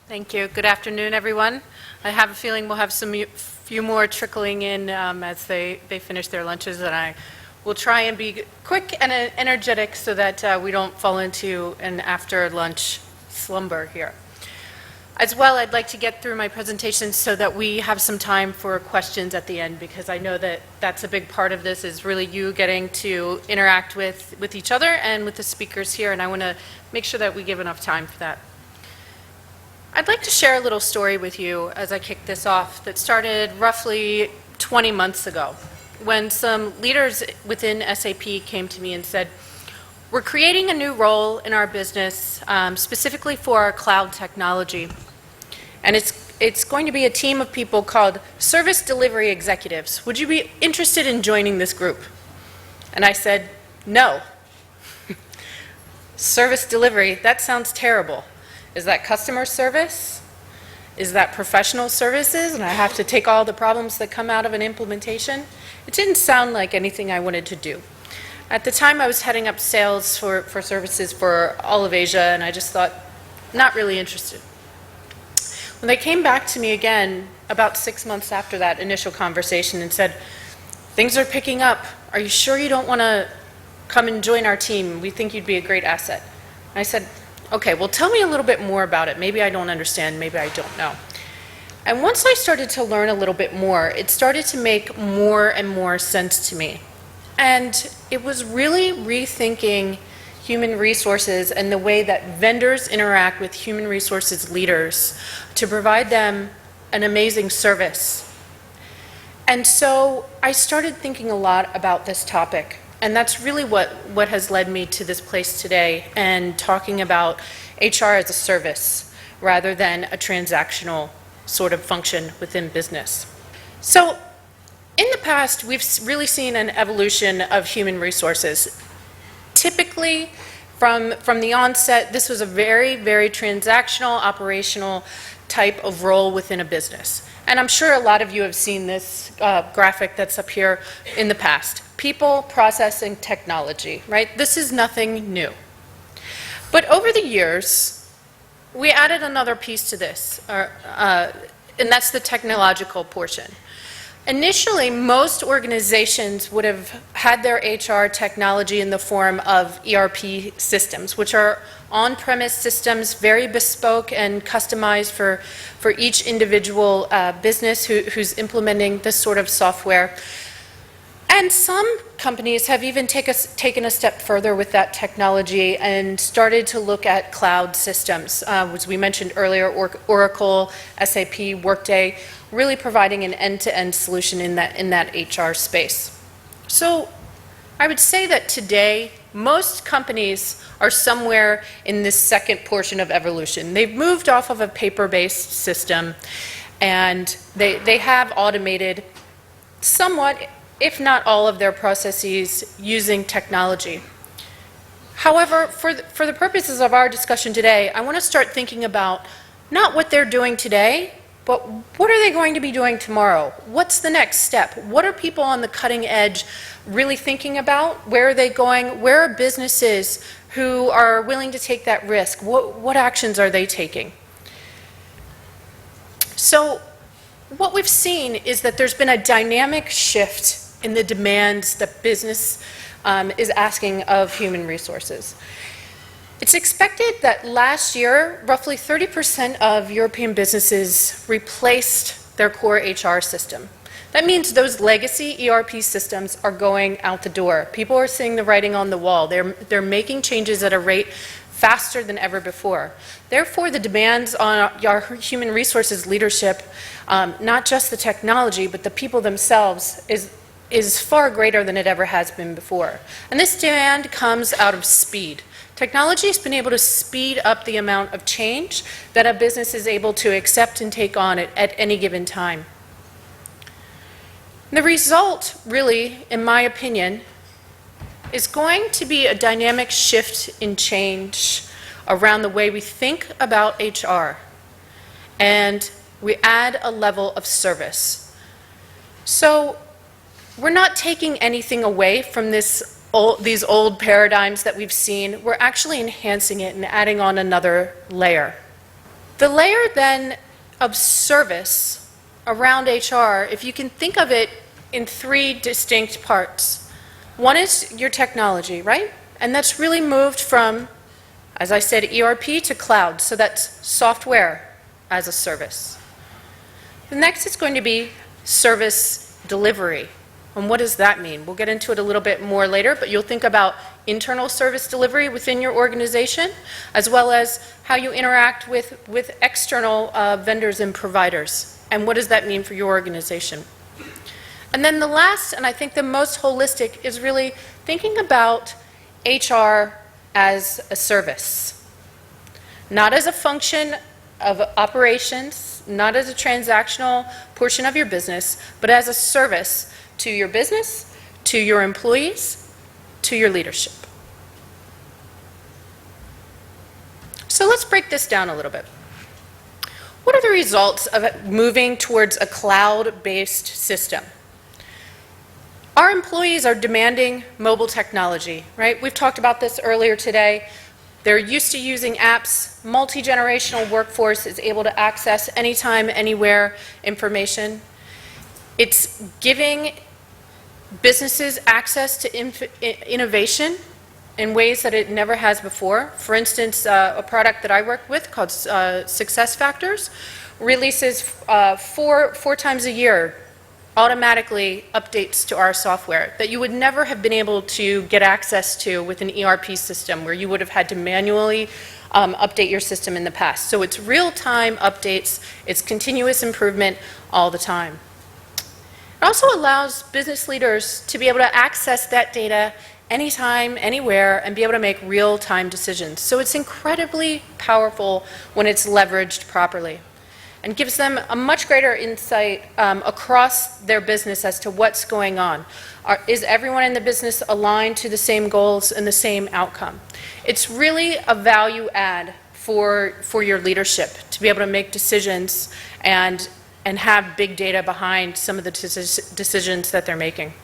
Thank you. Good afternoon, everyone. I have a feeling we'll have few more trickling in as they finish their lunches, and I will try and be quick and energetic so that we don't fall into an after-lunch slumber here. As well, I'd like to get through my presentation so that we have some time for questions at the end, because I know that that's a big part of this, is really you getting to interact with each other and with the speakers here, and I want to make sure that we give enough time for that. I'd like to share a little story with you as I kick this off that started roughly 20 months ago when some leaders within SAP came to me and said, we're creating a new role in our business specifically for our cloud technology, and it's going to be a team of people called Service Delivery Executives. Would you be interested in joining this group? And I said, no. Service delivery, that sounds terrible. Is that customer service? Is that professional services? And I have to take all the problems that come out of an implementation? It didn't sound like anything I wanted to do. At the time, I was heading up sales for services for all of Asia, and I just thought, not really interested. When they came back to me again about 6 months after that initial conversation and said, things are picking up. Are you sure you don't want to come and join our team? We think you'd be a great asset. And I said, okay, well, tell me a little bit more about it. Maybe I don't understand, maybe I don't know. And once I started to learn a little bit more, it started to make more and more sense to me. And it was really rethinking human resources and the way that vendors interact with human resources leaders to provide them an amazing service. And so I started thinking a lot about this topic. And that's really what has led me to this place today and talking about HR as a service rather than a transactional sort of function within business. So in the past, we've really seen an evolution of human resources. Typically, from the onset, this was a very, very transactional, operational type of role within a business. And I'm sure a lot of you have seen this graphic that's up here in the past. People, process, and technology, right? This is nothing new. But over the years, we added another piece to this, and that's the technological portion. Initially, most organizations would have had their HR technology in the form of ERP systems, which are on-premise systems, very bespoke and customized for each individual business who's implementing this sort of software. And some companies have even taken a step further with that technology and started to look at cloud systems. As we mentioned earlier, Oracle, SAP, Workday, really providing an end-to-end solution in that HR space. So I would say that today, most companies are somewhere in this second portion of evolution. They've moved off of a paper-based system, and they have automated somewhat, if not all, of their processes using technology. However, for the purposes of our discussion today, I want to start thinking about not what they're doing today, but what are they going to be doing tomorrow? What's the next step? What are people on the cutting edge really thinking about? Where are they going? Where are businesses who are willing to take that risk? What actions are they taking? So what we've seen is that there's been a dynamic shift in the demands that business is asking of human resources. It's expected that last year, roughly 30% of European businesses replaced their core HR system. That means those legacy ERP systems are going out the door. People are seeing the writing on the wall. They're making changes at a rate faster than ever before. Therefore, the demands on our human resources leadership, not just the technology, but the people themselves, is far greater than it ever has been before. And this demand comes out of speed. Technology has been able to speed up the amount of change that a business is able to accept and take on at any given time. The result, really, in my opinion, is going to be a dynamic shift in change around the way we think about HR, and we add a level of service. So we're not taking anything away from these old paradigms that we've seen. We're actually enhancing it and adding on another layer. The layer then of service around HR, if you can think of it in three distinct parts. One is your technology, right? And that's really moved from, as I said, ERP to cloud, so that's software as a service. The next is going to be service delivery. And what does that mean? We'll get into it a little bit more later, but you'll think about internal service delivery within your organization, as well as how you interact with external vendors and providers. And what does that mean for your organization? And then the last, and I think the most holistic, is really thinking about HR as a service. Not as a function of operations, not as a transactional portion of your business, but as a service to your business, to your employees, to your leadership. So let's break this down a little bit. What are the results of moving towards a cloud-based system? Our employees are demanding mobile technology, right? We've talked about this earlier today. They're used to using apps. Multi-generational workforce is able to access anytime, anywhere information. It's giving businesses access to innovation in ways that it never has before. For instance, a product that I work with called Success Factors releases four times a year automatically updates to our software that you would never have been able to get access to with an ERP system where you would have had to manually update your system in the past. So it's real-time updates, it's continuous improvement all the time. It also allows business leaders to be able to access that data anytime, anywhere, and be able to make real-time decisions. So it's incredibly powerful when it's leveraged properly, and gives them a much greater insight across their business as to what's going on. Is everyone in the business aligned to the same goals and the same outcome? It's really a value add for your leadership to be able to make decisions and have big data behind some of the decisions that they're making.